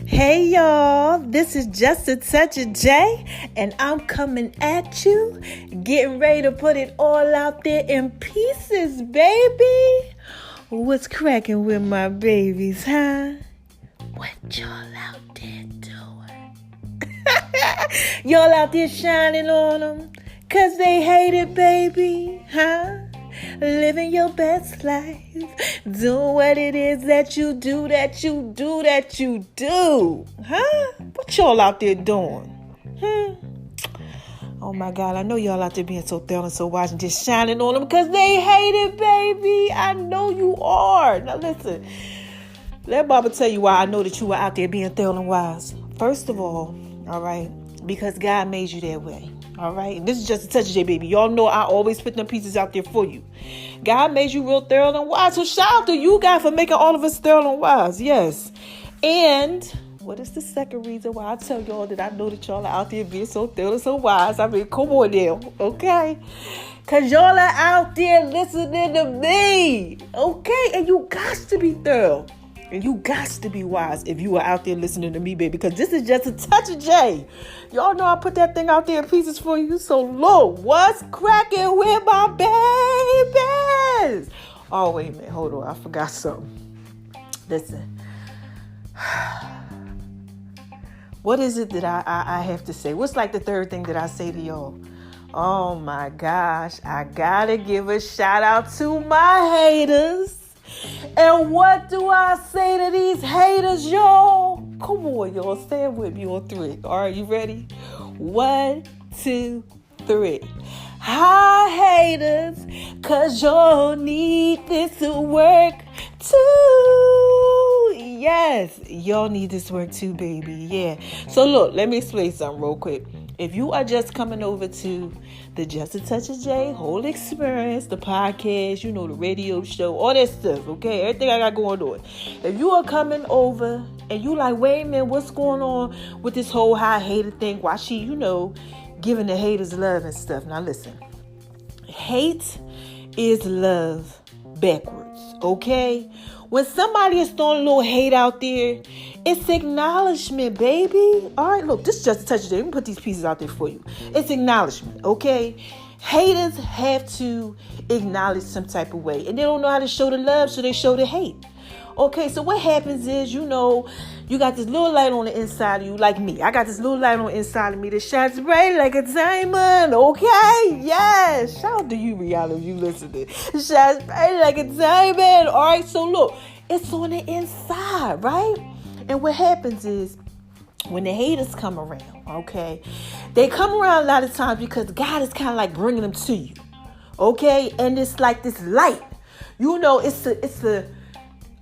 Hey y'all, this is Just a Touch of J, and I'm coming at you, getting ready to put it all out there in pieces, baby. What's cracking with my babies, huh? What y'all out there doing? Y'all out there shining on them, 'cause they hate it, baby, huh? Living your best life, doing what it is that you do, huh? What y'all out there doing? Oh my God, I know y'all out there being so thorough and so wise and just shining on them because they hate it, baby. I know you are. Now listen, let Baba tell you why I know that you are out there being thorough and wise. First of all right, because God made you that way. All right. And this is Just a Touch of J, baby. Y'all know I always put them pieces out there for you. God made you real thorough and wise. So shout out to you, God, for making all of us thorough and wise. Yes. And what is the second reason why I tell y'all that I know that y'all are out there being so thorough and so wise? I mean, come on now. Okay. Because y'all are out there listening to me. Okay. And you got to be thorough. And you got to be wise if you are out there listening to me, baby, because this is Just a Touch of J. Y'all know I put that thing out there in pieces for you. So look, what's cracking with my babies? Oh, wait a minute. Hold on. I forgot something. Listen. What is it that I have to say? What's like the third thing that I say to y'all? Oh, my gosh. I got to give a shout out to my haters. And what do I say to these haters, y'all? Come on, y'all. Stand with me on 3. All right, you ready? 1, 2, 3. Hi, haters, 'cause y'all need this to work too. Yes, y'all need this work too, baby. Yeah. So look, let me explain something real quick. If you are just coming over to the Just a Touch of J whole experience, the podcast, the radio show, all that stuff, okay? Everything I got going on. If you are coming over and you like, wait a minute, what's going on with this whole high hater thing? Why she, giving the haters love and stuff. Now listen, hate is love backwards, okay? When somebody is throwing a little hate out there, it's acknowledgement, baby. All right, look, this is Just a Touch of J. Let me put these pieces out there for you. It's acknowledgement, okay? Haters have to acknowledge some type of way. And they don't know how to show the love, so they show the hate. Okay, so what happens is, you got this little light on the inside of you, like me. I got this little light on the inside of me that shines bright like a diamond, okay? Yes. Shout out to you, Rihanna, if you listening. It shines bright like a diamond. All right, so look, it's on the inside, right? And what happens is, when the haters come around, okay, they come around a lot of times because God is kind of like bringing them to you, okay? And it's like this light, it's a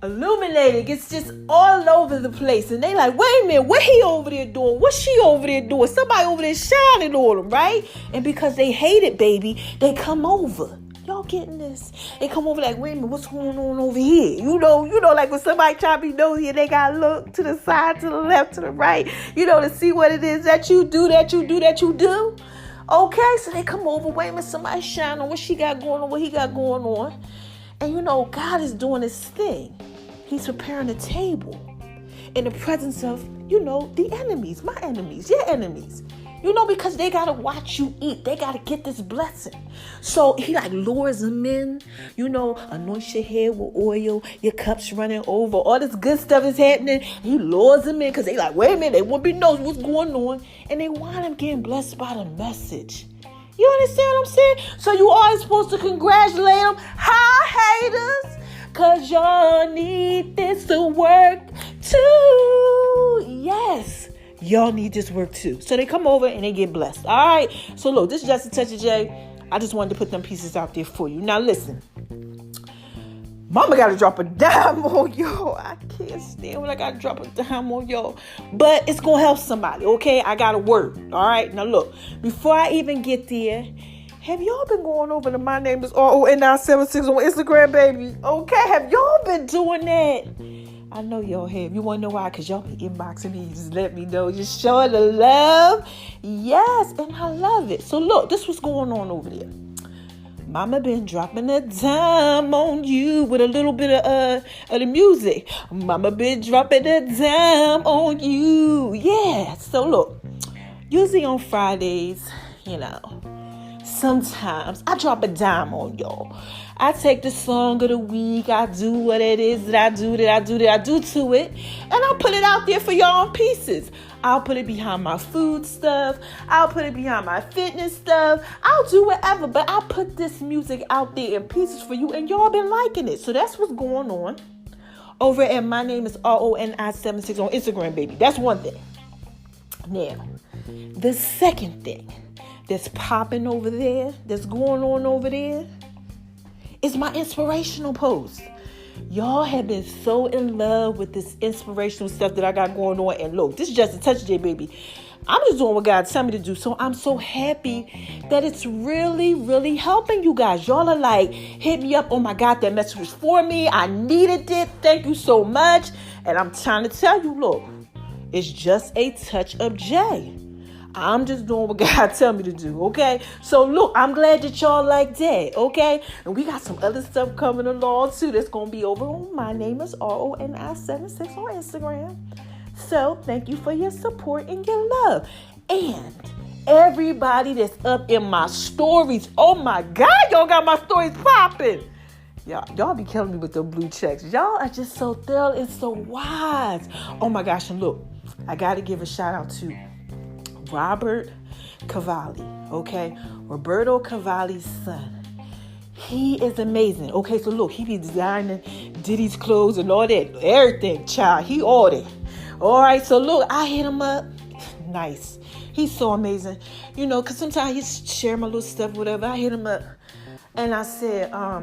illuminating. It's just all over the place. And they like, wait a minute, what he over there doing? What's she over there doing? Somebody over there shining on them, right? And because they hate it, baby, they come over. Y'all getting this? They come over like, wait a minute, what's going on over here? Like when somebody try to be nosy and they gotta look to the side, to the left, to the right, to see what it is that you do. Okay, so they come over, wait a minute, somebody shine on what she got going on, what he got going on. And God is doing this thing. He's preparing a table in the presence of, the enemies, my enemies, your enemies. Because they got to watch you eat. They got to get this blessing. So he lures them in, anoint your head with oil, your cup's running over. All this good stuff is happening. He lures them in because they like, wait a minute, they won't be knows what's going on. And they want them getting blessed by the message. You understand what I'm saying? So you always supposed to congratulate them. Hi, haters. Because y'all need this to work too. Yes. Y'all need this work too. So they come over and they get blessed. All right. So look, this is Just a Touch of J. I just wanted to put them pieces out there for you. Now listen. Mama got to drop a dime on y'all. I can't stand when I got to drop a dime on y'all. But it's going to help somebody, okay? I got a word, all right? Now, look, before I even get there, have y'all been going over to My Name is RON976 on Instagram, baby? Okay, have y'all been doing that? I know y'all have. You want to know why? Because y'all be inboxing me. Just let me know. Just showing the love. Yes, and I love it. So, look, this was going on over there. Mama been dropping a dime on you with a little bit of the music. Mama been dropping a dime on you. Yeah. So look, usually on Fridays, sometimes I drop a dime on y'all. I take the song of the week. I do what it is that I do to it. And I'll put it out there for y'all in pieces. I'll put it behind my food stuff. I'll put it behind my fitness stuff. I'll do whatever. But I'll put this music out there in pieces for you. And y'all been liking it. So that's what's going on over at my name is RONI76 on Instagram, baby. That's one thing. Now, the second thing that's popping over there, that's going on over there, is my inspirational post. Y'all have been so in love with this inspirational stuff that I got going on. And look, this is just a touch, J, baby. I'm just doing what God told me to do. So I'm so happy that it's really, really helping you guys. Y'all are like, hit me up. Oh my God, that message was for me. I needed it. Thank you so much. And I'm trying to tell you, look, it's just a touch of J. I'm just doing what God tell me to do, okay? So, look, I'm glad that y'all like that, okay? And we got some other stuff coming along, too, that's going to be over on my name is RONI76 on Instagram. So, thank you for your support and your love. And everybody that's up in my stories, oh, my God, y'all got my stories popping. Y'all be killing me with the blue checks. Y'all are just so thorough and so wise. Oh, my gosh, and look, I got to give a shout-out to Robert Cavalli, okay? Roberto Cavalli's son. He is amazing. Okay, so look, he be designing Diddy's clothes and all that. Everything, child. He ordered. All right, so look, I hit him up. Nice. He's so amazing. Because sometimes he share my little stuff, whatever. I hit him up. And I said, I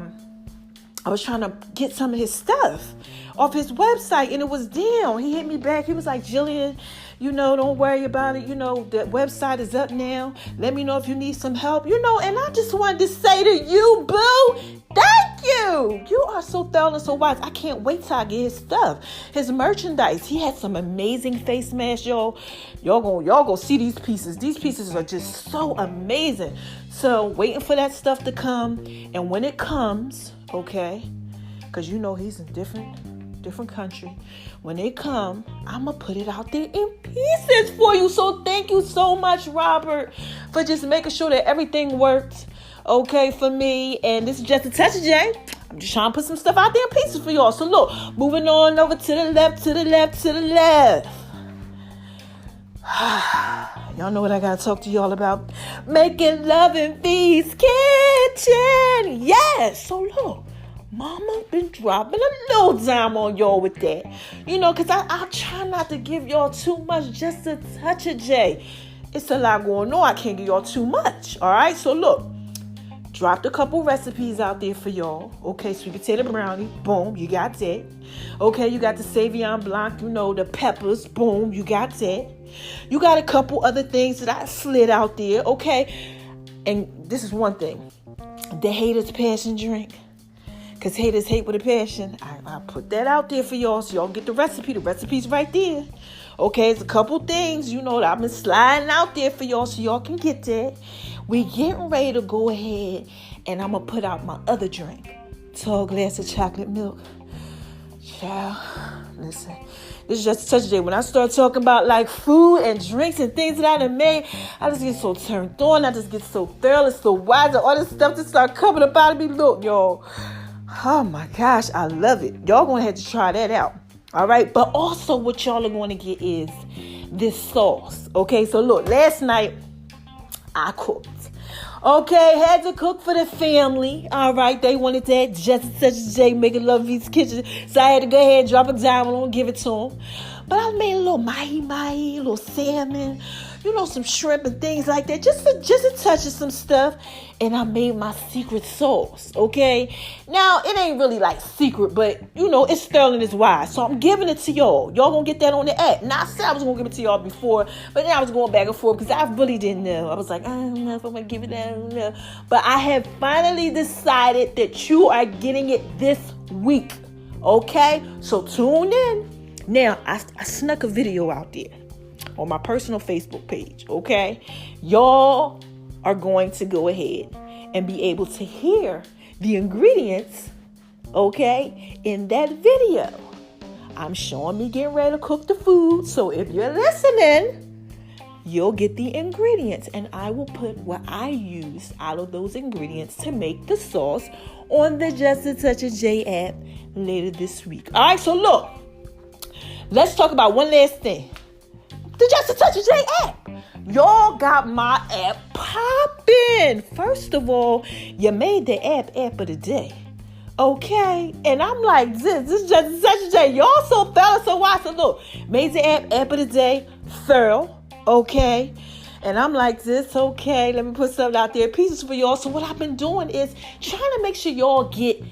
was trying to get some of his stuff off his website, and it was down. He hit me back. He was like, Jillian, don't worry about it. The website is up now. Let me know if you need some help. And I just wanted to say to you, boo, thank you. You are so thorough and so wise. I can't wait till I get his stuff. His merchandise. He had some amazing face masks, y'all. Y'all go see these pieces. These pieces are just so amazing. So waiting for that stuff to come. And when it comes, okay, because he's in different country. When they come, I'm going to put it out there in pieces for you. So thank you so much, Robert, for just making sure that everything worked, okay, for me. And this is just a touch of J. I'm just trying to put some stuff out there in pieces for y'all. So look, moving on over to the left. Y'all know what I got to talk to y'all about. Making love in V's kitchen. Yes. So look. Mama been dropping a little dime on y'all with that. Because I try not to give y'all too much, just a touch of J. It's a lot going on. I can't give y'all too much. All right? So, look. Dropped a couple recipes out there for y'all. Okay, sweet potato brownie. Boom, you got that. Okay, you got the Savion Blanc, the peppers. Boom, you got that. You got a couple other things that I slid out there. Okay? And this is one thing. The haters' passion drink. Because haters hate with a passion. I put that out there for y'all so y'all get the recipe. The recipe's right there. Okay, it's a couple things, that I've been sliding out there for y'all so y'all can get that. We getting ready to go ahead and I'm going to put out my other drink. Tall glass of chocolate milk. Child, listen. This is just a touch of day. When I start talking about like food and drinks and things that I done made, I just get so turned on. I just get so thorough and so wise. And all this stuff just start coming up out of me. Look, y'all. Oh my gosh, I love it. Y'all gonna have to try that out. All right. But also what y'all are going to get is this sauce. Okay. So look, last night I cooked. Okay. Had to cook for the family. All right. They wanted that. Just such as Jay making love V's kitchen. So I had to go ahead and drop a dime on them and give it to them. But I made a little mahi-mahi, a little salmon, some shrimp and things like that. Just a touch of some stuff. And I made my secret sauce, okay? Now, it ain't really like secret, but, it's Sterling is wise. So I'm giving it to y'all. Y'all gonna get that on the app. Now, I said I was gonna give it to y'all before, but then I was going back and forth because I really didn't know. I was like, I don't know if I'm gonna give it out. I don't know. But I have finally decided that you are getting it this week, okay? So tune in. Now, I snuck a video out there on my personal Facebook page, okay? Y'all are going to go ahead and be able to hear the ingredients, okay, in that video. I'm showing me getting ready to cook the food. So if you're listening, you'll get the ingredients. And I will put what I use out of those ingredients to make the sauce on the Just a Touch of J app later this week. All right, so look. Let's talk about one last thing. The Just a Touch of J app. Y'all got my app popping. First of all, you made the app of the day. Okay? And I'm like, this is Just a Touch of J. Y'all so thorough, so why? So look, made the app of the day, thorough. Okay? And I'm like this, okay, let me put something out there, pieces for y'all. So what I've been doing is trying to make sure y'all get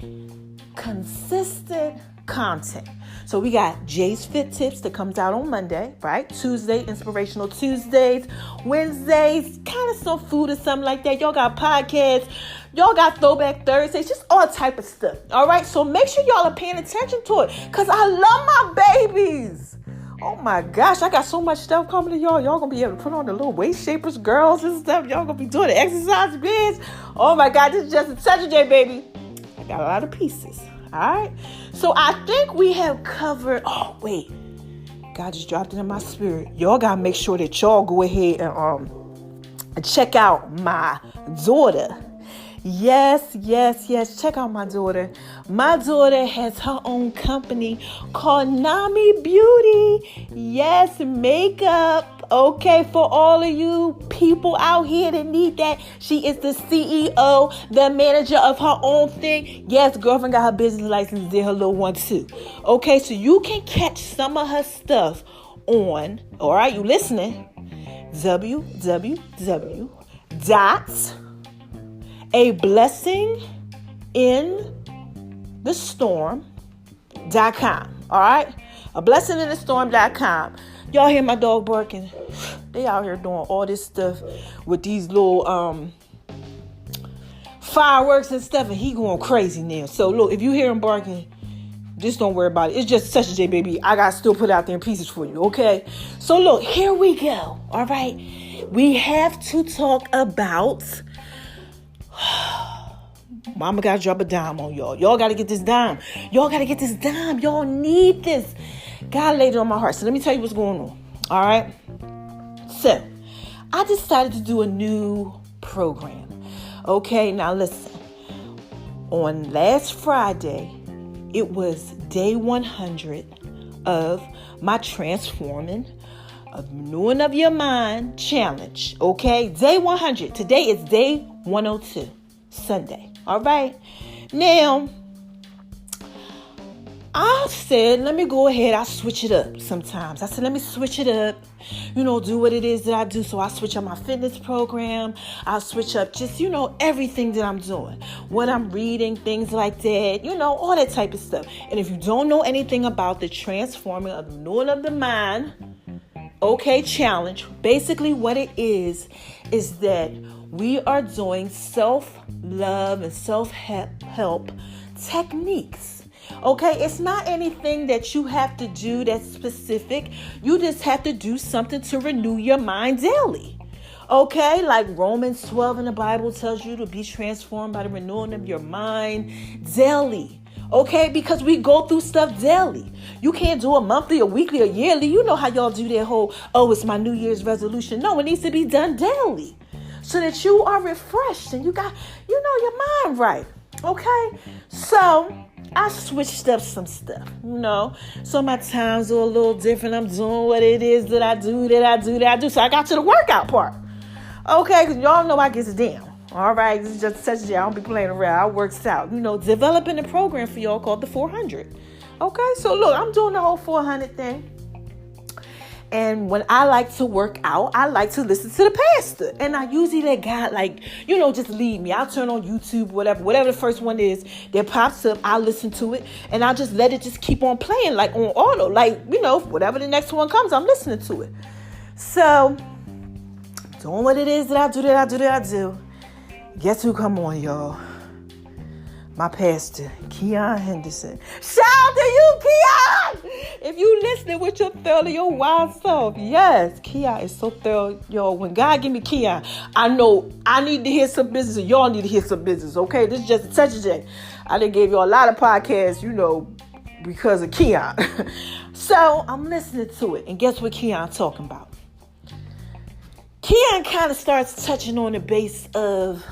consistent content. So we got Jay's Fit Tips that comes out on Monday, right? Tuesday, Inspirational Tuesdays. Wednesdays, kind of some food or something like that. Y'all got podcasts. Y'all got Throwback Thursdays. Just all type of stuff. All right? So make sure y'all are paying attention to it because I love my babies. Oh my gosh, I got so much stuff coming to y'all. Y'all gonna be able to put on the little waist shapers, girls and stuff. Y'all gonna be doing the exercise beds. Oh my God, this is Just a Touch of J, baby. I got a lot of pieces. All right, so I think we have covered. Oh wait, God just dropped it in my spirit. Y'all gotta make sure that y'all go ahead and check out my daughter. Yes. Check out my daughter. My daughter has her own company called Nami Beauty. Yes, makeup. Okay, for all of you people out here that need that. She is the CEO, the manager of her own thing. Yes, girlfriend got her business license, did her little one too. Okay, so you can catch some of her stuff on, all right, you listening? ablessinginthestorm.com. All right? ablessinginthestorm.com. Y'all hear my dog barking? They out here doing all this stuff with these little fireworks and stuff, and he going crazy now. So look, if you hear him barking, just don't worry about it. It's just such a J, baby. I got to still put out there in pieces for you, okay? So look, here we go. All right? We have to talk about... Mama got to drop a dime on y'all. Y'all got to get this dime. Y'all need this. God laid it on my heart. So let me tell you what's going on. All right? So, I decided to do a new program. Okay, now listen. On last Friday, it was day 100 of my Transforming, of Renewing of Your Mind challenge. Okay, day 100. Today is day 102, Sunday. All right. Now, I said, let me go ahead. I switch it up sometimes. I said, let me switch it up. Do what it is that I do. So I switch up my fitness program. I switch up just, everything that I'm doing. What I'm reading, things like that. All that type of stuff. And if you don't know anything about the Transforming of the Renewing of the Mind, okay, challenge, basically what it is that we are doing self-love and self-help techniques. Okay, it's not anything that you have to do that's specific. You just have to do something to renew your mind daily. Okay, like Romans 12 in the Bible tells you to be transformed by the renewing of your mind daily. Okay, because we go through stuff daily. You can't do a monthly, a weekly, or yearly. You know how y'all do that whole, it's my New Year's resolution. No, it needs to be done daily so that you are refreshed and you got, your mind right. Okay, so I switched up some stuff, so my times are a little different. I'm doing what it is that I do. So I got to the workout part. Okay, because y'all know I gets down. All right, this is just such a I don't be playing around. I works out, developing a program for y'all called the 400. Okay, so look, I'm doing the whole 400 thing. And when I like to work out, I like to listen to the pastor. And I usually let God, just lead me. I'll turn on YouTube, whatever the first one is that pops up, I'll listen to it. And I'll just let it just keep on playing, like on auto. Whatever the next one comes, I'm listening to it. So, doing what it is that I do. Guess who come on, y'all? my pastor, Keon Henderson. Shout out to you, Keon! If you listening with your thoroughly, your wild self. Yes, Keon is so thorough. Yo, when God give me Keon, I know I need to hear some business and y'all need to hear some business, okay? This is just a touch of J. I done gave you a lot of podcasts, because of Keon. So I'm listening to it. And guess what Keon talking about? Keon kind of starts touching on the base of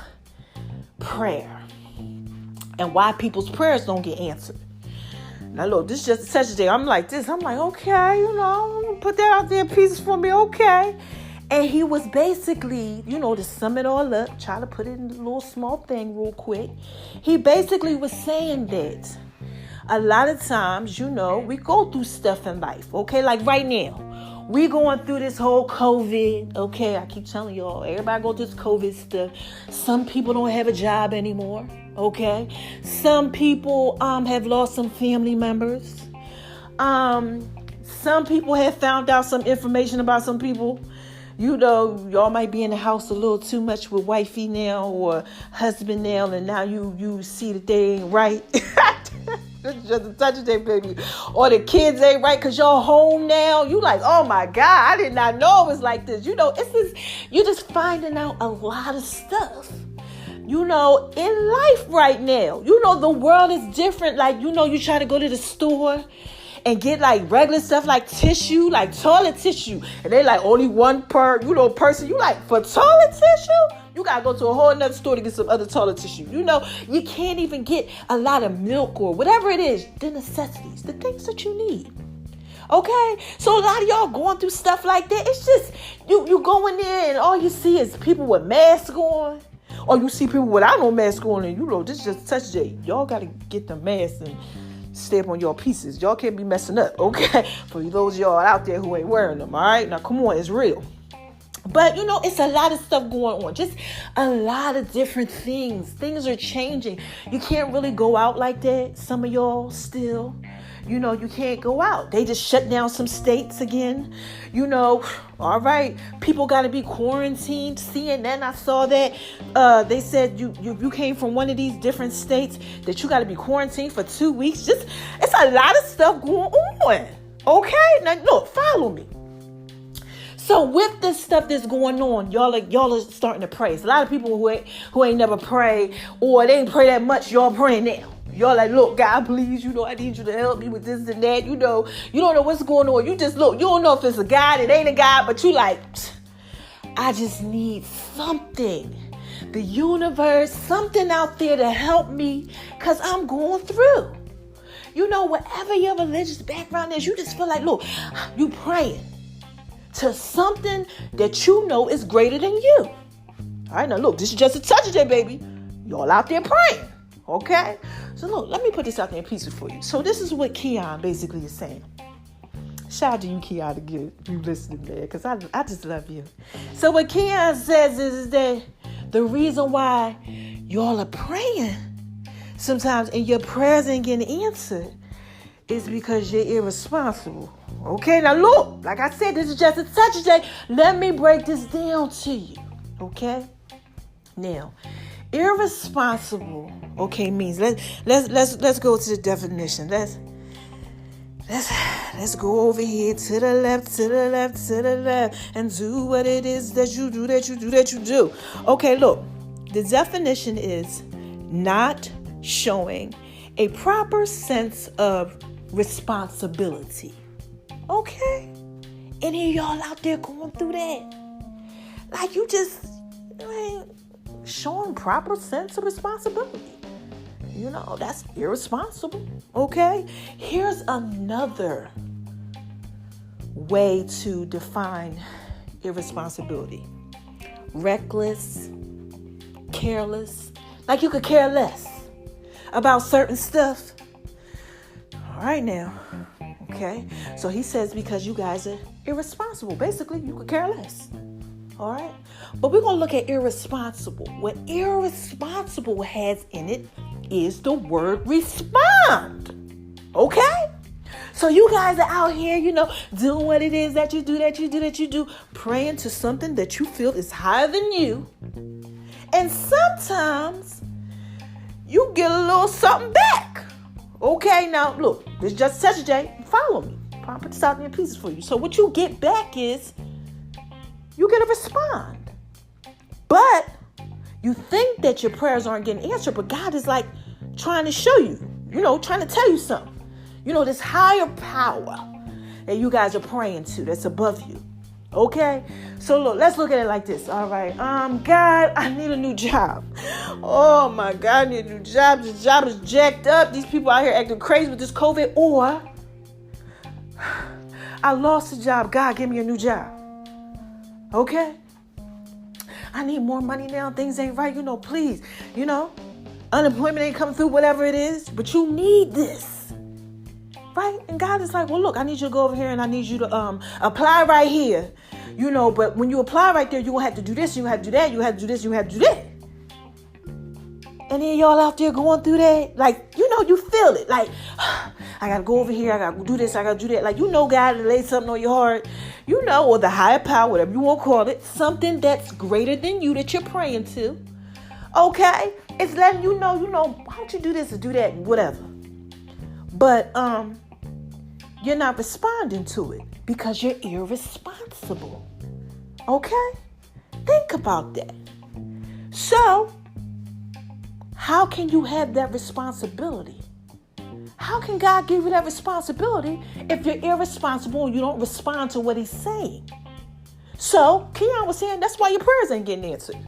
prayer and why people's prayers don't get answered. Now look, this is just a touch of day. I'm like, okay, I'm gonna put that out there in pieces for me, okay. And he was basically, to sum it all up, try to put it in a little small thing real quick. He basically was saying that a lot of times, we go through stuff in life, okay? Like right now, we going through this whole COVID, okay? I keep telling y'all, everybody go through this COVID stuff. Some people don't have a job anymore, okay? Some people have lost some family members. Some people have found out some information about some people. Y'all might be in the house a little too much with wifey now or husband now, and now you see that they ain't right. It's just a touch of their baby. Or the kids ain't right because y'all home now. You like, oh my God, I did not know it was like this. You're just finding out a lot of stuff. In life right now. The world is different. Like, you try to go to the store and get like regular stuff like tissue, like toilet tissue. And they like only one per, person. You like, for toilet tissue? You got to go to a whole nother store to get some other toilet tissue. You can't even get a lot of milk or whatever it is, the necessities, the things that you need. Okay? So a lot of y'all going through stuff like that. It's just, you go in there and all you see is people with masks on. Or you see people without no mask on and, this is just a touch J. Y'all got to get the mask and stay up on your pieces. Y'all can't be messing up, okay? For those of y'all out there who ain't wearing them, all right? Now, come on, it's real. But, it's a lot of stuff going on. Just a lot of different things. Things are changing. You can't really go out like that. Some of y'all still, you can't go out. They just shut down some states again. All right. People got to be quarantined. CNN, I saw that. They said you came from one of these different states that you got to be quarantined for 2 weeks. It's a lot of stuff going on. Okay? Now, look, follow me. So with this stuff that's going on, y'all are starting to pray. It's a lot of people who ain't never prayed or they ain't pray that much. Y'all praying now. Y'all like, look, God, please, I need you to help me with this and that. You don't know what's going on. You just look. You don't know if it's a God, it ain't a God, but you like, I just need something. The universe, something out there to help me because I'm going through. Whatever your religious background is, you just feel like, look, you praying to something that is greater than you. All right, now look, this is just a touch of that, baby. Y'all out there praying, okay? So look, let me put this out there in pieces for you. So this is what Keon basically is saying. Shout out to you, Keon, to get you listening, man, because I just love you. So what Keon says is that the reason why y'all are praying sometimes and your prayers ain't getting answered is because you're irresponsible. Okay, now look, like I said, this is just a touch of J. Let me break this down to you. Okay? Now, irresponsible, okay, means let's go to the definition. Let's go over here to the left, and do what it is that you do. Okay, look, the definition is not showing a proper sense of responsibility. Okay? Any of y'all out there going through that? Like you ain't showing proper sense of responsibility. That's irresponsible. Okay? Here's another way to define irresponsibility. Reckless, careless. Like you could care less about certain stuff. All right now. Okay? So he says because you guys are irresponsible. Basically, you could care less. All right? But we're going to look at irresponsible. What irresponsible has in it is the word respond. Okay? So you guys are out here, doing what it is that you do, praying to something that you feel is higher than you. And sometimes you get a little something back. Okay, now look, this is just Touch J. Follow me. I'll put this out in pieces for you. So what you get back is you get to respond. But you think that your prayers aren't getting answered, but God is like trying to show you, trying to tell you something. This higher power that you guys are praying to that's above you. Okay? So look, let's look at it like this. All right. God, I need a new job. Oh my God, I need a new job. This job is jacked up. These people out here acting crazy with this COVID. Or I lost a job. God, give me a new job. Okay? I need more money now. Things ain't right. Please. Unemployment ain't coming through, whatever it is. But you need this. Right? And God is like, well, look, I need you to go over here and I need you to apply right here. But when you apply right there, you're going to have to do this, you have to do that, you have to do this, you have to do that. And then y'all out there going through that, like, you feel it. Like, I got to go over here, I got to do this, I got to do that. Like, God to lay something on your heart, or the higher power, whatever you want to call it, something that's greater than you that you're praying to. Okay? It's letting you know, why don't you do this or do that, whatever. But, you're not responding to it because you're irresponsible. Okay? Think about that. So, how can you have that responsibility? How can God give you that responsibility if you're irresponsible and you don't respond to what he's saying? So, Keon was saying that's why your prayers ain't getting answered.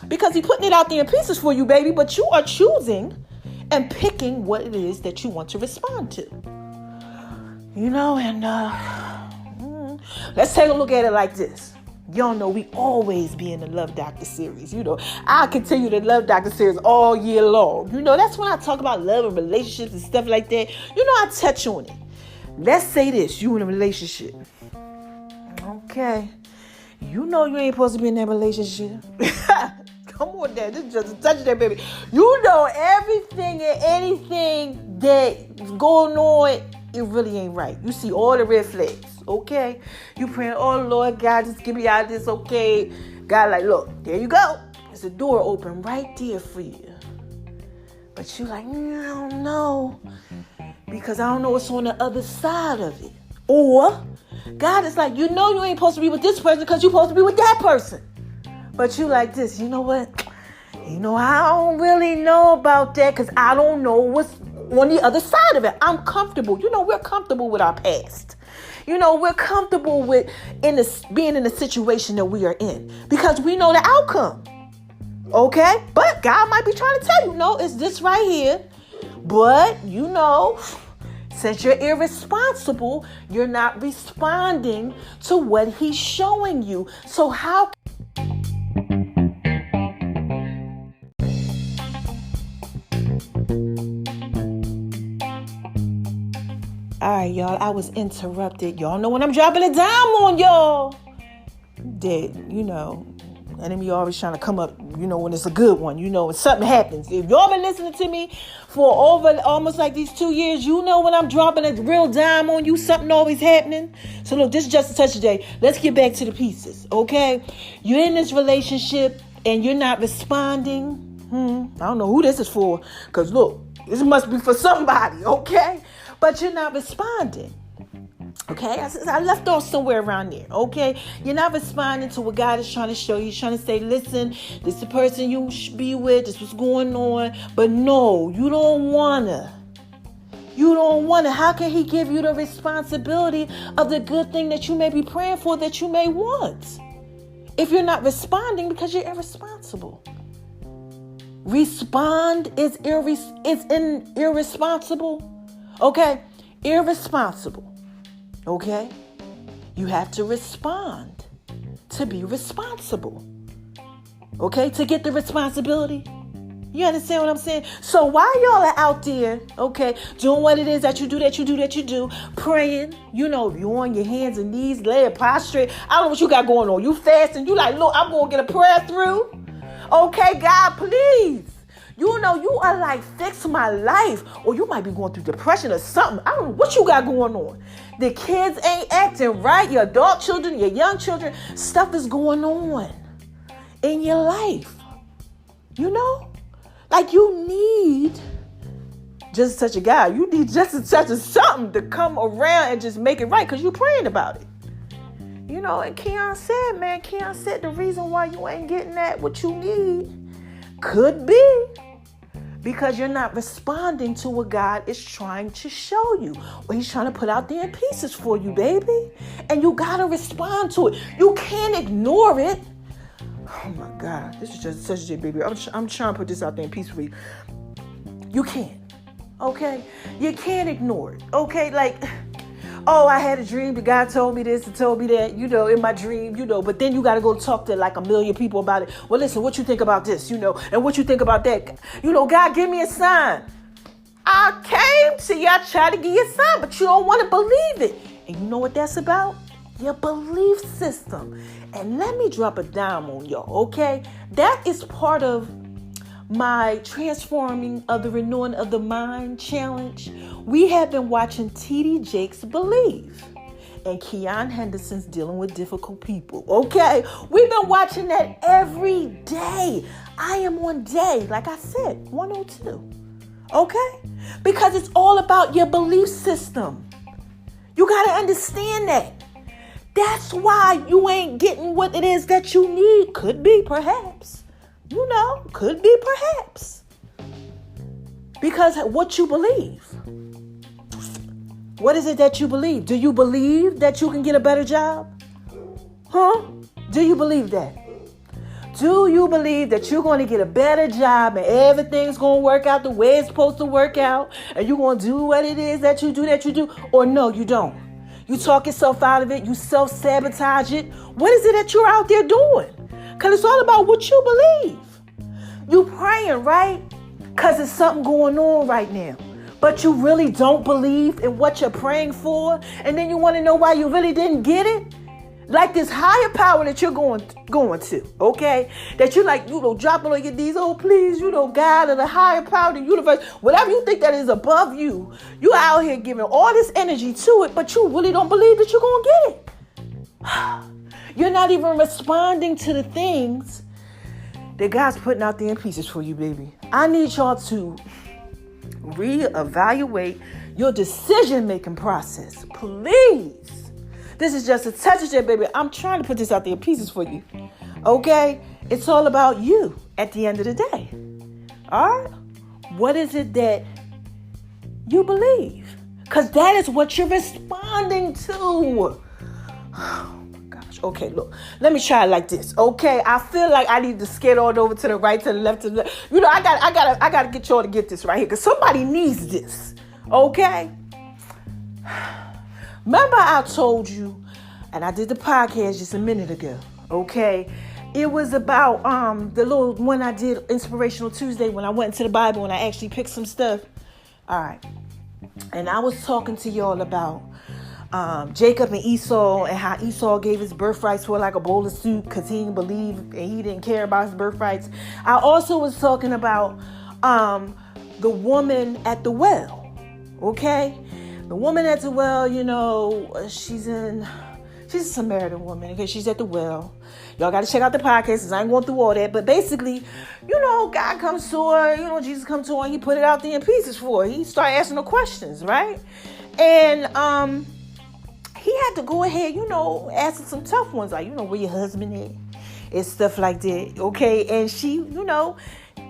Because he's putting it out there in pieces for you, baby, but you are choosing and picking what it is that you want to respond to. Let's take a look at it like this. Y'all know we always be in the Love Doctor series. I continue the Love Doctor series all year long. That's when I talk about love and relationships and stuff like that. I touch on it. Let's say this, you in a relationship. Okay. You ain't supposed to be in that relationship. Come on, Dad. This is just a touch that, baby. Everything and anything that's going on, it really ain't right. You see all the red flags, okay? You praying, oh, Lord, God, just get me out of this, okay? God, like, look, there you go. There's a door open right there for you. But you like, I don't know. Because I don't know what's on the other side of it. Or, God is like, you ain't supposed to be with this person because you're supposed to be with that person. But you like this, you know what? I don't really know about that because I don't know what's on the other side of it. I'm comfortable. We're comfortable with our past. We're comfortable with being in the situation that we are in because we know the outcome. Okay? But God might be trying to tell you, no, it's this right here. But, since you're irresponsible, you're not responding to what he's showing you. So how all right, y'all, I was interrupted. Y'all know when I'm dropping a dime on y'all. That, enemy always trying to come up, when it's a good one, when something happens. If y'all been listening to me for over almost like these 2 years, when I'm dropping a real dime on you, something always happening. So look, this is just a touch today. Let's get back to the pieces, okay? You're in this relationship and you're not responding. I don't know who this is for, because look, this must be for somebody, okay? But you're not responding. Okay, I left off somewhere around there. Okay, you're not responding to what God is trying to show you. He's trying to say, listen, this is the person you should be with. This is what's going on. But no, you don't wanna. You don't wanna. How can he give you the responsibility of the good thing that you may be praying for, that you may want, if you're not responding because you're irresponsible? Respond is irresponsible. Okay, irresponsible. Okay, you have to respond to be responsible. Okay, to get the responsibility. You understand what I'm saying? So while y'all are out there, okay, doing what it is that you do, praying, you on your hands and knees, laying prostrate. I don't know what you got going on. You fasting, you like, look, I'm going to get a prayer through. Okay, God, please. You are like, fix my life. Or you might be going through depression or something. I don't know what you got going on. The kids ain't acting right. Your adult children, your young children, stuff is going on in your life. Like, you need just such a guy. You need just such a something to come around and just make it right because you're praying about it. You know, and Keon said the reason why you ain't getting that what you need could be because you're not responding to what God is trying to show you. What he's trying to put out there in pieces for you, baby. And you got to respond to it. You can't ignore it. Oh, my God. This is just such a baby. I'm trying to put this out there in pieces for you. You can't. Okay? You can't ignore it. Okay? Like, oh, I had a dream. The guy told me this and told me that, you know, in my dream, you know. But then you got to go talk to like a million people about it. Well, listen, what you think about this, you know, and what you think about that? You know, God, give me a sign. I came to you. I tried to give you a sign, but you don't want to believe it. And you know what that's about? Your belief system. And let me drop a dime on y'all, okay? That is part of my Transforming of the Renewing of the Mind challenge. We have been watching T.D. Jakes Believe. And Keon Henderson's dealing with difficult people, okay? We've been watching that every day. I am on day, like I said, 102, okay? Because it's all about your belief system. You got to understand that. That's why you ain't getting what it is that you need. Could be, perhaps. You know, could be, perhaps. Because what you believe. What is it that you believe? Do you believe that you can get a better job? Huh? Do you believe that? Do you believe that you're going to get a better job and everything's going to work out the way it's supposed to work out and you're going to do what it is that you do? Or no, you don't. You talk yourself out of it. You self-sabotage it. What is it that you're out there doing? Because it's all about what you believe. You praying, right? Because there's something going on right now. But you really don't believe in what you're praying for. And then you want to know why you really didn't get it. Like this higher power that you're going to, okay? That you like, you know, dropping on your knees, oh, please, you know, God or the higher power, the universe, whatever you think that is above you, you out here giving all this energy to it, but you really don't believe that you're going to get it. You're not even responding to the things that God's putting out there in pieces for you, baby. I need y'all to reevaluate your decision-making process, please. This is just a touch of it, baby. I'm trying to put this out there in pieces for you. Okay? It's all about you at the end of the day. All right? What is it that you believe? Because that is what you're responding to. Oh, my gosh. Okay, look. Let me try it like this. Okay? I feel like I need to skate on over to the right, to the left, to the left. You know, I gotta get y'all to get this right here. Because somebody needs this. Okay? Remember I told you, and I did the podcast just a minute ago, okay? It was about the little one I did, Inspirational Tuesday, when I went into the Bible and I actually picked some stuff. All right. And I was talking to y'all about Jacob and Esau and how Esau gave his birthrights for like a bowl of soup because he didn't believe and he didn't care about his birthrights. I also was talking about the woman at the well, okay? The woman at the well, you know, she's a Samaritan woman, okay? She's at the well. Y'all got to check out the podcast because I ain't going through all that. But basically, you know, God comes to her, you know, Jesus comes to her and he put it out there in pieces for her. He started asking her questions, right? And he had to go ahead, you know, ask her some tough ones, like, you know, where your husband is and stuff like that, okay? And she, you know,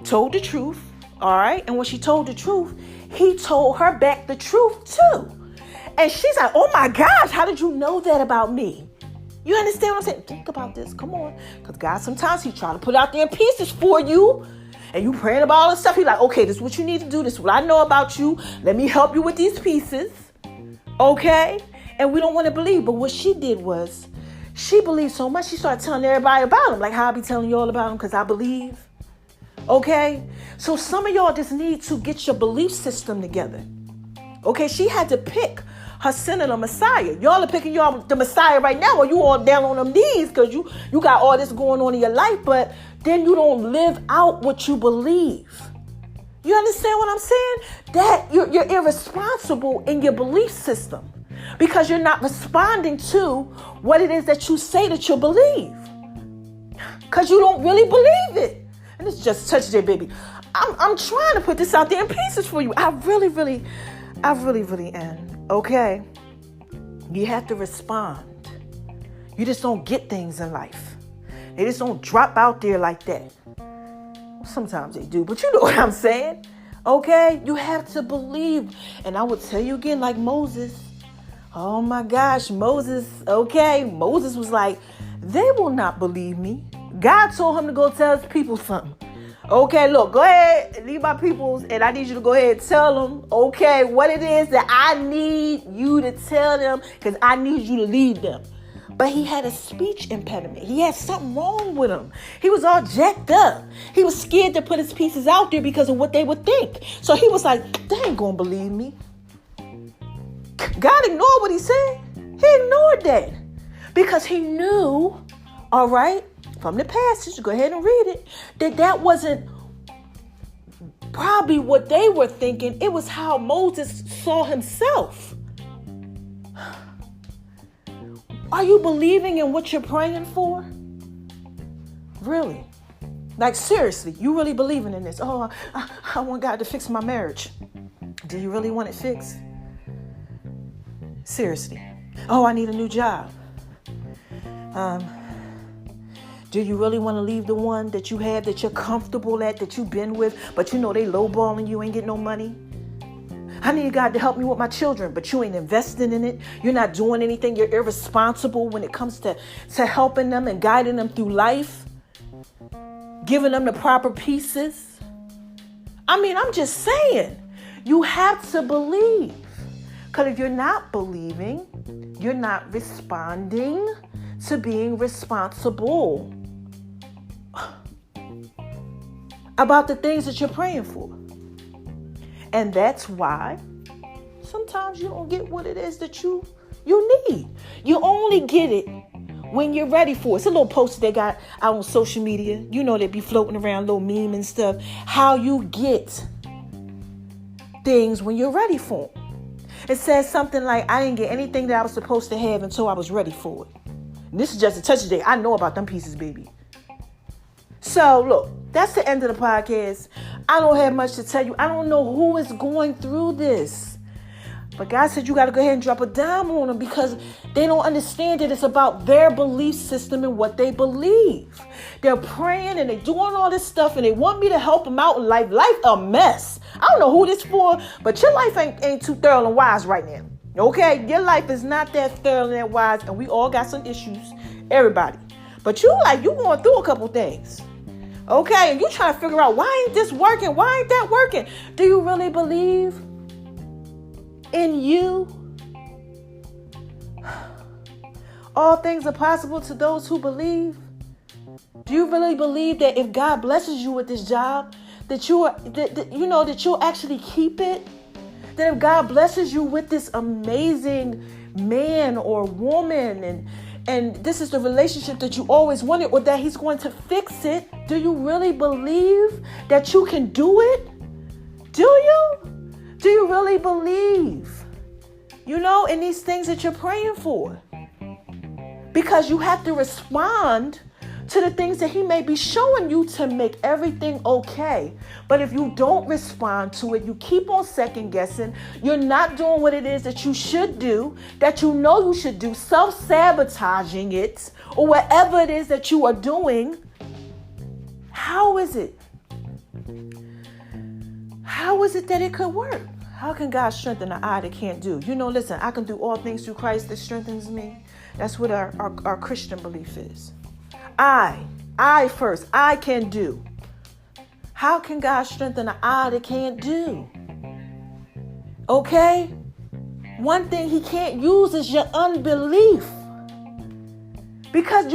told the truth, all right? And when she told the truth, he told her back the truth too. And she's like, oh my gosh, how did you know that about me? You understand what I'm saying? Think about this. Come on. Because God, sometimes he try to put out there in pieces for you. And you praying about all this stuff. He's like, okay, this is what you need to do. This is what I know about you. Let me help you with these pieces. Okay? And we don't want to believe. But what she did was, she believed so much, she started telling everybody about him. Like how I be telling you all about him because I believe. Okay? So some of y'all just need to get your belief system together. Okay? She had to pick her son and the Messiah. Y'all are picking y'all the Messiah right now, or you all down on them knees because you got all this going on in your life, but then you don't live out what you believe. You understand what I'm saying? That you're irresponsible in your belief system because you're not responding to what it is that you say that you believe because you don't really believe it. And it's just touch there, baby. I'm trying to put this out there in pieces for you. I really am. Okay? You have to respond. You just don't get things in life. They just don't drop out there like that. Sometimes they do, but you know what I'm saying. Okay? You have to believe. And I would tell you again, like Moses. Oh my gosh, Moses. Okay? Moses was like, they will not believe me. God told him to go tell his people something. Okay, look, go ahead, leave my peoples, and I need you to go ahead and tell them, okay, what it is that I need you to tell them, because I need you to lead them. But he had a speech impediment. He had something wrong with him. He was all jacked up. He was scared to put his pieces out there because of what they would think. So he was like, they ain't gonna believe me. God ignored what he said. He ignored that because he knew, all right, from the passage, go ahead and read it, that wasn't probably what they were thinking. It was how Moses saw himself. Are you believing in what you're praying for? Really? Like, seriously, you really believing in this? Oh, I want God to fix my marriage. Do you really want it fixed? Seriously. Oh, I need a new job. Do you really want to leave the one that you have, that you're comfortable at, that you've been with, but you know they lowballing you, ain't get no money? I need God to help me with my children, but you ain't investing in it. You're not doing anything. You're irresponsible when it comes to helping them and guiding them through life, giving them the proper pieces. I mean, I'm just saying, you have to believe. Because if you're not believing, you're not responding to being responsible about the things that you're praying for. And that's why sometimes you don't get what it is that you need. You only get it when you're ready for it. It's a little post they got out on social media. You know, they be floating around, little meme and stuff. How you get things when you're ready for them. It says something like, I didn't get anything that I was supposed to have until I was ready for it. And this is just a touch of day. I know about them pieces, baby. So, look, that's the end of the podcast. I don't have much to tell you. I don't know who is going through this. But God said you got to go ahead and drop a dime on them because they don't understand that it's about their belief system and what they believe. They're praying and they're doing all this stuff and they want me to help them out in life. Life a mess. I don't know who this for, but your life ain't too thorough and wise right now. Okay? Your life is not that thorough and that wise, and we all got some issues. Everybody. But you going through a couple things. Okay? And you trying to figure out, why ain't this working? Why ain't that working? Do you really believe in you? All things are possible to those who believe. Do you really believe that if God blesses you with this job, that you'll actually keep it? That if God blesses you with this amazing man or woman and this is the relationship that you always wanted, or that he's going to fix it, do you really believe that you can do it? Do you? Do you really believe, in these things that you're praying for? Because you have to respond to the things that he may be showing you to make everything okay. But if you don't respond to it, you keep on second guessing, you're not doing what it is that you should do, that you know you should do, self-sabotaging it, or whatever it is that you are doing, how is it? How is it that it could work? How can God strengthen an eye that can't do? Listen, I can do all things through Christ that strengthens me. That's what our Christian belief is. I first, I can do. How can God strengthen an eye that can't do? Okay? One thing he can't use is your unbelief. Because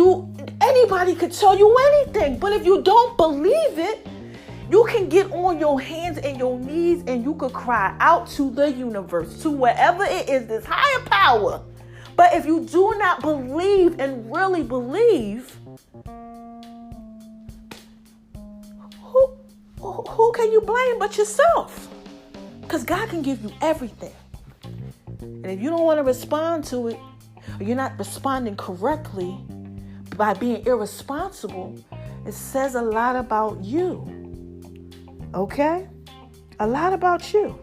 anybody could tell you anything, but if you don't believe it, you can get on your hands and your knees and you could cry out to the universe, to wherever it is, this higher power. But if you do not believe and really believe, who can you blame but yourself? Because God can give you everything. And if you don't want to respond to it, or you're not responding correctly by being irresponsible, it says a lot about you. Okay? A lot about you.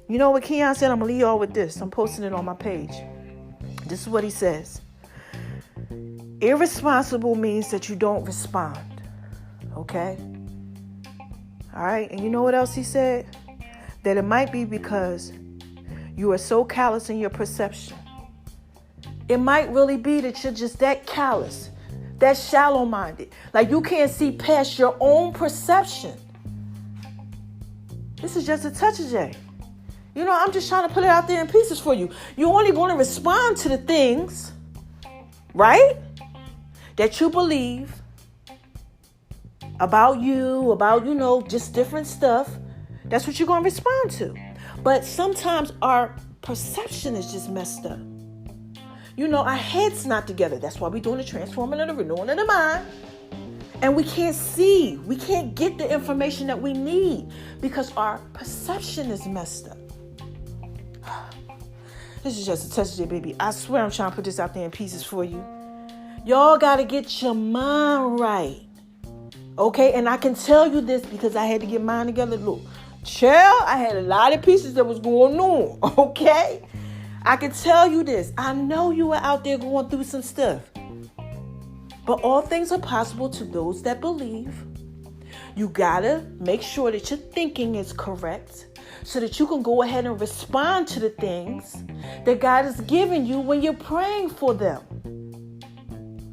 You know what Keon said? I'm going to leave y'all with this. I'm posting it on my page. This is what he says. Irresponsible means that you don't respond. Okay? All right? And you know what else he said? That it might be because you are so callous in your perception. It might really be that you're just that callous, that shallow-minded. Like you can't see past your own perception. This is just a touch of J. You know, I'm just trying to put it out there in pieces for you. You're only going to respond to the things, right, that you believe about you, about, just different stuff. That's what you're going to respond to. But sometimes our perception is just messed up. Our head's not together. That's why we're doing the transforming of the renewing of the mind. And we can't see. We can't get the information that we need because our perception is messed up. This is just a touch of it, baby. I swear I'm trying to put this out there in pieces for you. Y'all got to get your mind right. Okay? And I can tell you this because I had to get mine together. Look, child, I had a lot of pieces that was going on. Okay? I can tell you this. I know you were out there going through some stuff. But all things are possible to those that believe. You got to make sure that your thinking is correct so that you can go ahead and respond to the things that God has given you when you're praying for them.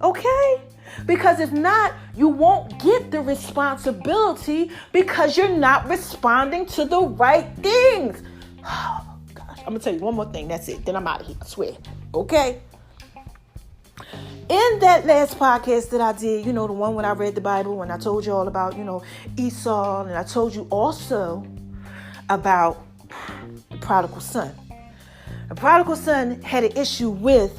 Okay? Because if not, you won't get the responsibility because you're not responding to the right things. Oh, gosh. I'm going to tell you one more thing. That's it. Then I'm out of here. I swear. Okay? In that last podcast that I did, the one when I read the Bible and I told you all about, Esau, and I told you also about the prodigal son. The prodigal son had an issue with,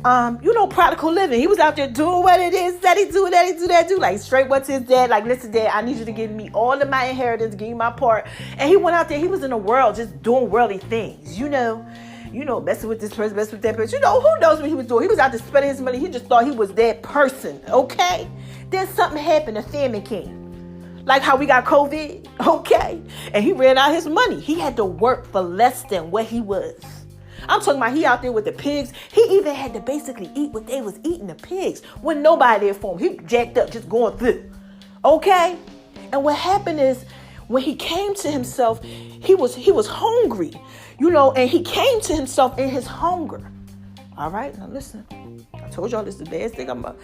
prodigal living. He was out there doing what it is that he do, like straight what to his dad, like, listen, Dad, I need you to give me all of my inheritance, give me my part. And he went out there, he was in the world just doing worldly things, messing with this person, messing with that person. Who knows what he was doing? He was out there spending his money. He just thought he was that person, okay? Then something happened, a famine came. Like how we got COVID, okay? And he ran out his money. He had to work for less than what he was. I'm talking about he out there with the pigs. He even had to basically eat what they was eating, the pigs, when nobody there for him. He jacked up, just going through, okay? And what happened is, when he came to himself, he was hungry, and he came to himself in his hunger. All right, now listen. I told y'all this is the last thing I'm gonna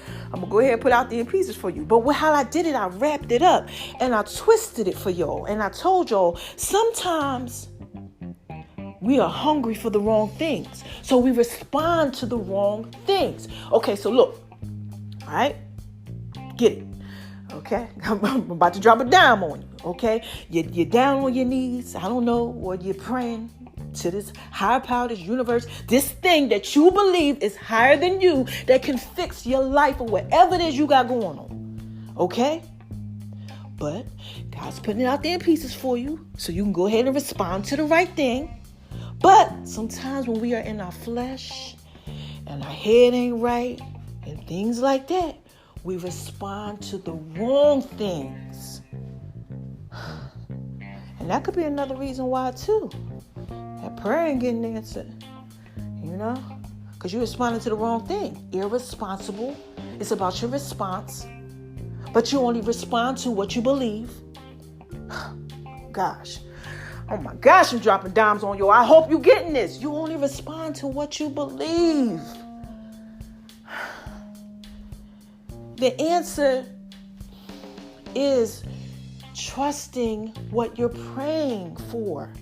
go ahead and put out there in pieces for you. But how I did it, I wrapped it up and I twisted it for y'all. And I told y'all sometimes we are hungry for the wrong things, so we respond to the wrong things. Okay, so look, all right, get it. Okay, I'm about to drop a dime on you. Okay, you're down on your knees. I don't know, or you're praying to this higher power, this universe, this thing that you believe is higher than you, that can fix your life or whatever it is you got going on. Okay, but God's putting it out there in pieces for you, so you can go ahead and respond to the right thing. But sometimes when we are in our flesh and our head ain't right and things like that, we respond to the wrong things. And that could be another reason why too. That prayer ain't getting answered. Because you're responding to the wrong thing. Irresponsible. It's about your response. But you only respond to what you believe. Gosh. Oh my gosh, I'm dropping dimes on you. I hope you're getting this. You only respond to what you believe. The answer is trusting what you're praying for.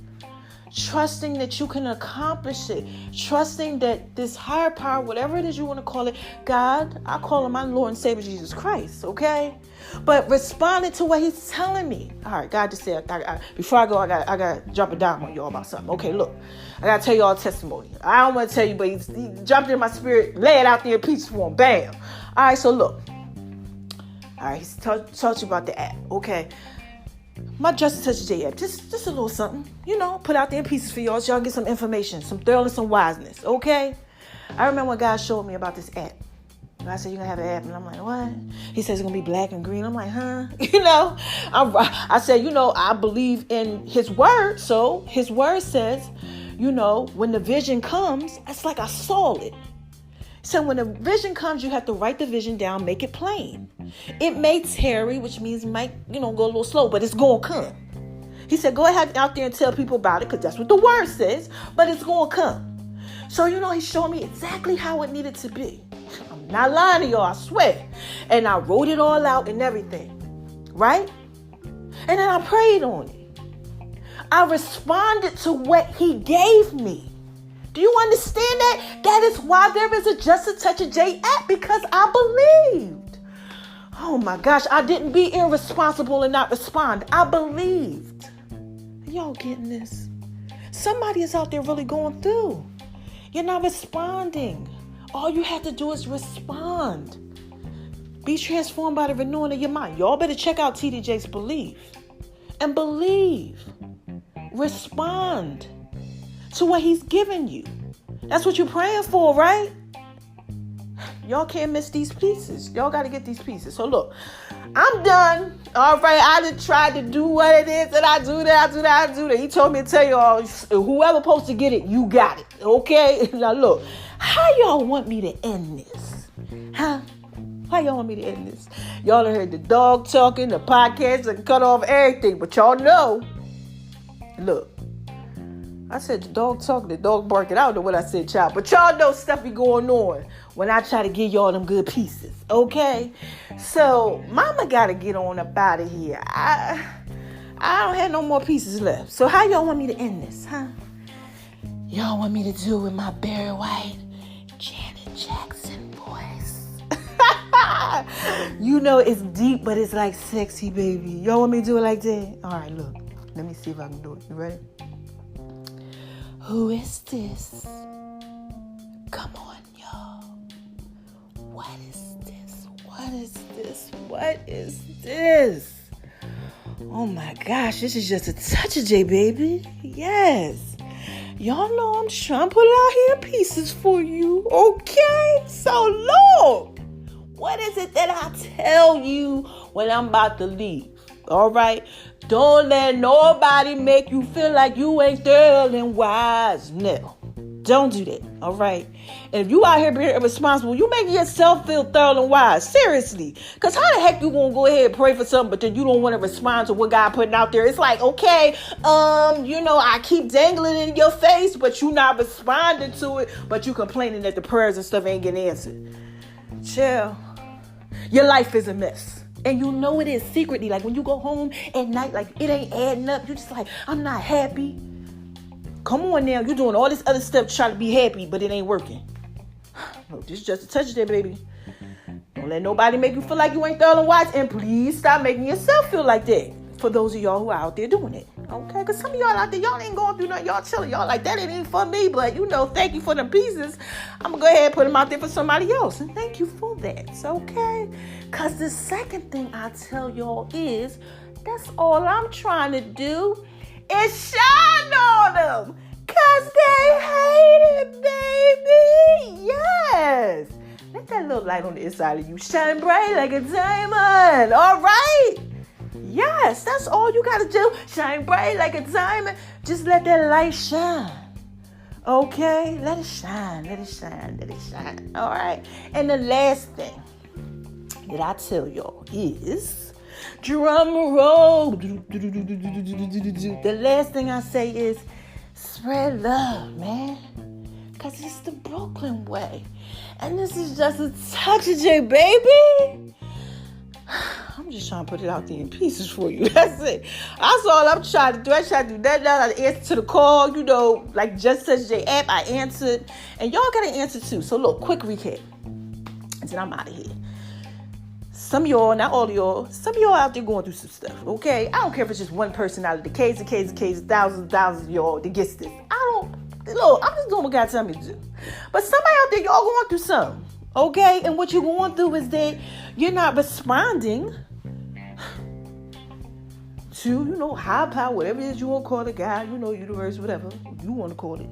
Trusting that you can accomplish it. Trusting that this higher power, whatever it is you want to call it, God, I call him my Lord and Savior Jesus Christ, okay? But responding to what he's telling me. All right, God just said, before I go, I got to drop a dime on y'all about something. Okay, look, I got to tell y'all a testimony. I don't want to tell you, but he dropped it in my spirit, lay it out there in pieces for him, bam. All right, so look. All right, he's told you about the app, okay? My Just Touch J app, just a little something, put out there in pieces for y'all so y'all get some information, some thoroughness, some wiseness, okay? I remember when God showed me about this app. And I said, you're going to have an app. And I'm like, what? He says it's going to be black and green. I'm like, huh? I said, I believe in his word. So his word says, when the vision comes, it's like I saw it. So when the vision comes, you have to write the vision down, make it plain. It may tarry, which means it might, go a little slow, but it's going to come. He said, go ahead out there and tell people about it because that's what the word says, but it's going to come. So, he showed me exactly how it needed to be. I'm not lying to y'all, I swear. And I wrote it all out and everything, right? And then I prayed on it. I responded to what he gave me. Do you understand that? That is why there is a Just a Touch of J app, because I believed. Oh my gosh, I didn't be irresponsible and not respond. I believed. Y'all getting this? Somebody is out there really going through. You're not responding. All you have to do is respond. Be transformed by the renewing of your mind. Y'all better check out TDJ's Believe. And believe. Respond to what he's given you. That's what you're praying for, right? Y'all can't miss these pieces. Y'all got to get these pieces. So look, I'm done. All right, I done tried to do what it is that I do that. He told me to tell y'all, whoever supposed to get it, you got it. Okay? Now look, how y'all want me to end this? Huh? How y'all want me to end this? Y'all done heard the dog talking, the podcast, and cut off everything. But y'all know, look, I said the dog talking, the dog barking. I don't know what I said, child. But y'all know stuff be going on when I try to give y'all them good pieces. Okay? So, mama got to get on up out of here. I don't have no more pieces left. So, how y'all want me to end this, huh? Y'all want me to do it with my Barry White, Janet Jackson voice. It's deep, but it's like sexy, baby. Y'all want me to do it like that? All right, look. Let me see if I can do it. You ready? Who is this? Come on, y'all. What is this? What is this? What is this? Oh my gosh, this is just a touch of J, baby. Yes. Y'all know I'm trying to put it out here in pieces for you. Okay? So look. What is it that I tell you when I'm about to leave? All right? Don't let nobody make you feel like you ain't thorough wise. No. Don't do that. All right? And if you out here being irresponsible, you making yourself feel thorough and wise. Seriously. Because how the heck you going to go ahead and pray for something, but then you don't want to respond to what God putting out there? It's like, okay, I keep dangling in your face, but you not responding to it, but you complaining that the prayers and stuff ain't getting answered. Chill. Your life is a mess. And you know it is secretly. Like when you go home at night, like it ain't adding up. You're just like, I'm not happy. Come on now. You're doing all this other stuff trying to be happy, but it ain't working. Look, this is just a touch there, baby. Don't let nobody make you feel like you ain't thorough and wise. And please stop making yourself feel like that. For those of y'all who are out there doing it. Okay? Because some of y'all out there, y'all ain't going through nothing. Y'all chilling. Y'all like, that ain't for me. But, thank you for the pieces. I'm going to go ahead and put them out there for somebody else. And thank you for that. Okay? Because the second thing I tell y'all is, that's all I'm trying to do is shine on them. Because they hate it, baby. Yes. Let that little light on the inside of you shine bright like a diamond. All right? Yes, that's all you got to do. Shine bright like a diamond. Just let that light shine. Okay? Let it shine. Let it shine. Let it shine. All right? And the last thing that I tell y'all is, drum roll. The last thing I say is, spread love, man. Because it's the Brooklyn way. And this is just a touch of J, baby. I'm just trying to put it out there in pieces for you. That's it. That's all I'm trying to do. I try to do that. I answer to the call, like Just Touch J app. I answered. And y'all got to answer too. So look, quick recap. And then I'm out of here. Some of y'all, not all of y'all, some of y'all out there going through some stuff, okay? I don't care if it's just one person out of the case, thousands of y'all that gets this. I'm just doing what God tell me to do. But somebody out there, y'all going through something, okay? And what you're going through is that you're not responding to, high power, whatever it is you want to call it, God, universe, whatever you want to call it.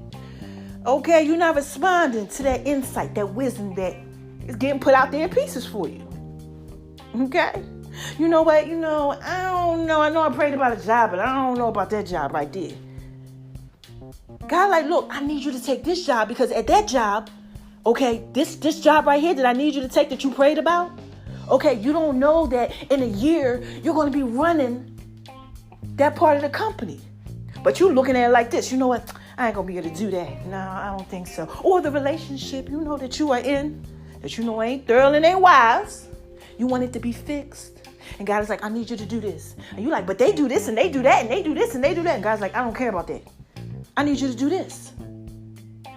Okay, you're not responding to that insight, that wisdom that It's getting put out there in pieces for you. Okay? You know what? I don't know. I know I prayed about a job, but I don't know about that job right there. God like, look, I need you to take this job because at that job, okay, this job right here that I need you to take that you prayed about, okay, you don't know that in a year you're going to be running that part of the company. But you looking at it like this, you know what? I ain't going to be able to do that. No, I don't think so. Or the relationship, that you are in, that ain't thorough and ain't wise. You want it to be fixed. And God is like, I need you to do this. And you like, but they do this and they do that and they do this and they do that. And God's like, I don't care about that. I need you to do this.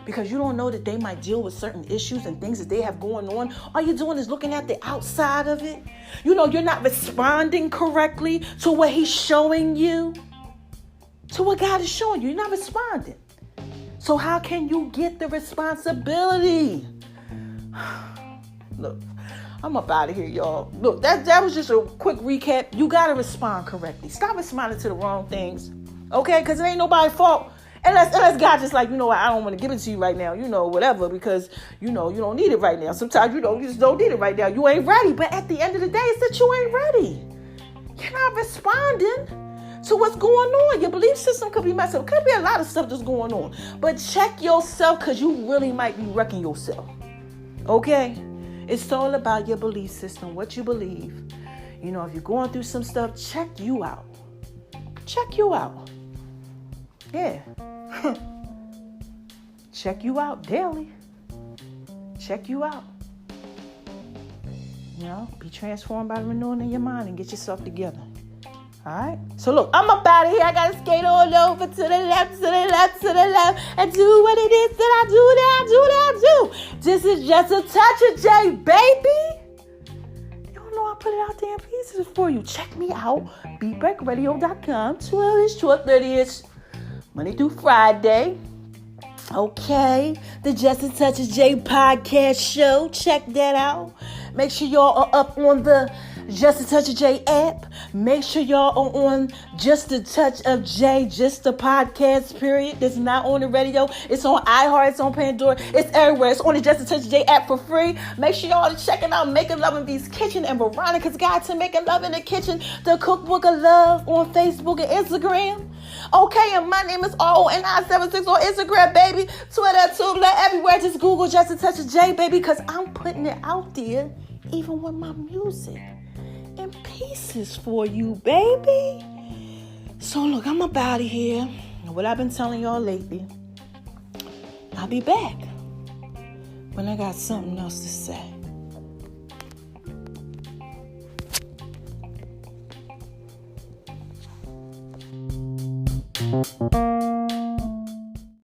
Because you don't know that they might deal with certain issues and things that they have going on. All you're doing is looking at the outside of it. You're not responding correctly to what he's showing you. To what God is showing you. You're not responding. So how can you get the responsibility? Look, I'm up out of here, y'all. Look, that was just a quick recap. You got to respond correctly. Stop responding to the wrong things. Okay? Because it ain't nobody's fault. Unless God just like, I don't want to give it to you right now, whatever, because, you don't need it right now. Sometimes, you just don't need it right now. You ain't ready. But at the end of the day, it's that you ain't ready. You're not responding to what's going on. Your belief system could be messed up. Could be a lot of stuff that's going on. But check yourself because you really might be wrecking yourself. Okay? It's all about your belief system, what you believe. If you're going through some stuff, check you out. Check you out. Yeah. Check you out daily. Check you out. Be transformed by the renewing of your mind and get yourself together. All right? So look, I'm up out of here. I got to skate all over to the left, to the left, to the left, and do what it is that I do. This is just a touch of J, baby. You don't know I put it out there in pieces for you. Check me out. BeatBreakRadio.com. 12-ish, 12:30-ish. Monday through Friday. Okay. The Just a Touch of J podcast show. Check that out. Make sure y'all are up on the Just a Touch of J app. Make sure y'all are on Just a Touch of J, just the podcast, period. That's not on the radio. It's on iHeart. It's on Pandora. It's everywhere. It's on the Just a Touch of J app for free. Make sure y'all are checking out Making Love in B's Kitchen and Veronica's Guide to Making Love in the Kitchen, the Cookbook of Love on Facebook and Instagram. Okay, and my name is RONI76 on Instagram, baby. Twitter, Tumblr, everywhere. Just Google Just a Touch of J, baby, because I'm putting it out there, even with my music in pieces for you, baby. So look, I'm up out of here. And what I've been telling y'all lately, I'll be back when I got something else to say.